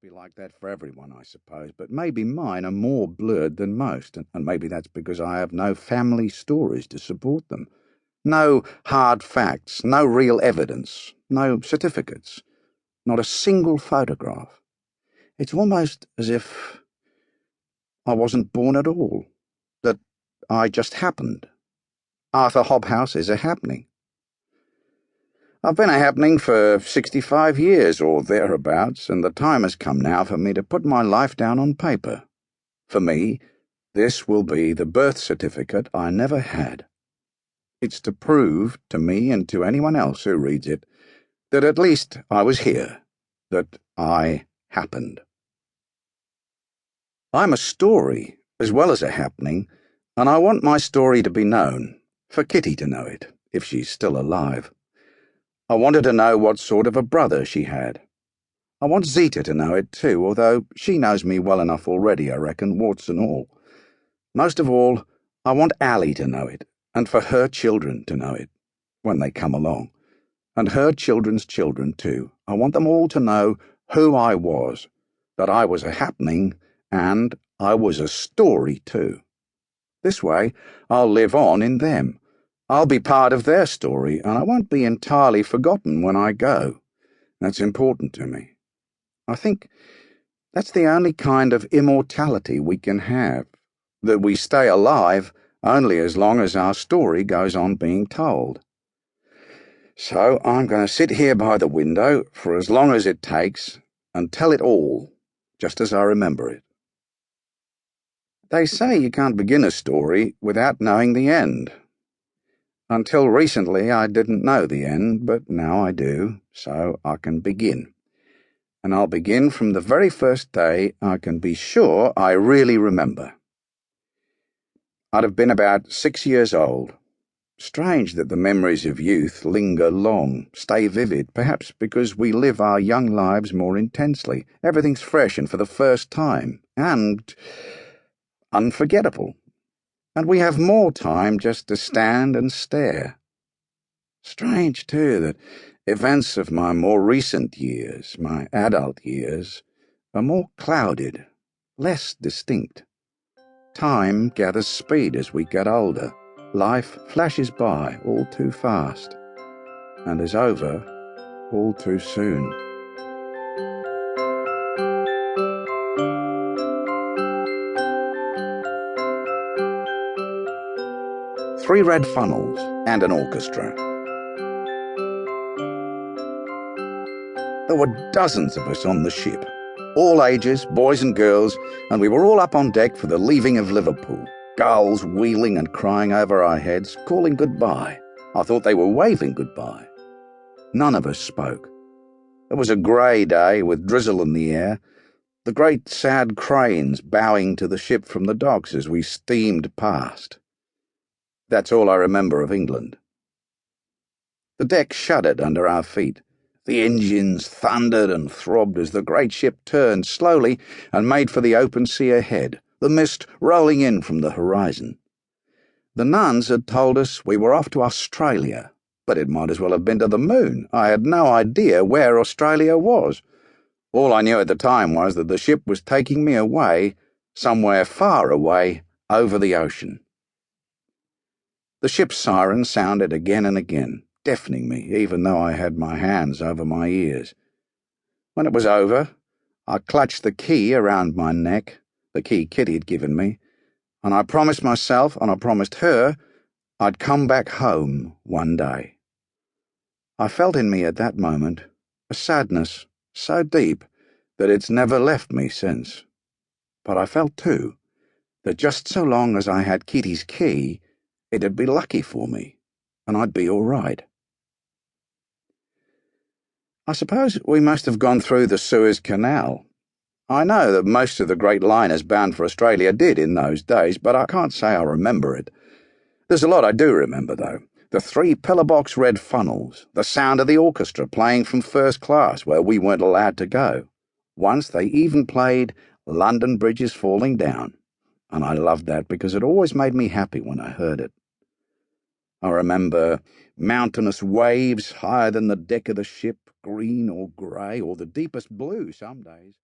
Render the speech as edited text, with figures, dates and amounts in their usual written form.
be like that for everyone, I suppose, but maybe mine are more blurred than most, and maybe that's because I have no family stories to support them. No hard facts, no real evidence, no certificates, not a single photograph. It's almost as if I wasn't born at all, that I just happened. Arthur Hobhouse is a happening. I've been a happening for 65 years or thereabouts, and the time has come now for me to put my life down on paper. For me, this will be the birth certificate I never had. It's to prove to me and to anyone else who reads it that at least I was here, that I happened. I'm a story as well as a happening, and I want my story to be known, for Kitty to know it, if she's still alive. I want her to know what sort of a brother she had. I want Zita to know it too, although she knows me well enough already, I reckon, warts and all. Most of all, I want Allie to know it, and for her children to know it, when they come along, and her children's children too. I want them all to know who I was, that I was a happening, and I was a story too. This way, I'll live on in them. I'll be part of their story, and I won't be entirely forgotten when I go. That's important to me. I think that's the only kind of immortality we can have, that we stay alive only as long as our story goes on being told. So I'm going to sit here by the window for as long as it takes and tell it all, just as I remember it. They say you can't begin a story without knowing the end. Until recently I didn't know the end, but now I do, so I can begin. And I'll begin from the very first day I can be sure I really remember. I'd have been about 6 years old. Strange that the memories of youth linger long, stay vivid, perhaps because we live our young lives more intensely. Everything's fresh and for the first time, and unforgettable. And we have more time just to stand and stare. Strange, too, that events of my more recent years, my adult years, are more clouded, less distinct. Time gathers speed as we get older. Life flashes by all too fast, and is over all too soon. Three red funnels and an orchestra. There were dozens of us on the ship, all ages, boys and girls, and we were all up on deck for the leaving of Liverpool, gulls wheeling and crying over our heads, calling goodbye. I thought they were waving goodbye. None of us spoke. It was a grey day with drizzle in the air, the great sad cranes bowing to the ship from the docks as we steamed past. That's all I remember of England. The deck shuddered under our feet. The engines thundered and throbbed as the great ship turned slowly and made for the open sea ahead, the mist rolling in from the horizon. The nuns had told us we were off to Australia, but it might as well have been to the moon. I had no idea where Australia was. All I knew at the time was that the ship was taking me away, somewhere far away, over the ocean. The ship's siren sounded again and again, deafening me, even though I had my hands over my ears. When it was over, I clutched the key around my neck, the key Kitty had given me, and I promised myself, and I promised her, I'd come back home one day. I felt in me at that moment a sadness so deep that it's never left me since. But I felt, too, that just so long as I had Kitty's key, it'd be lucky for me, and I'd be all right. I suppose we must have gone through the Suez Canal. I know that most of the great liners bound for Australia did in those days, but I can't say I remember it. There's a lot I do remember, though. The 3 pillar-box red funnels, the sound of the orchestra playing from first class where we weren't allowed to go. Once they even played London Bridge is Falling Down, and I loved that because it always made me happy when I heard it. I remember mountainous waves higher than the deck of the ship, green or grey or the deepest blue some days.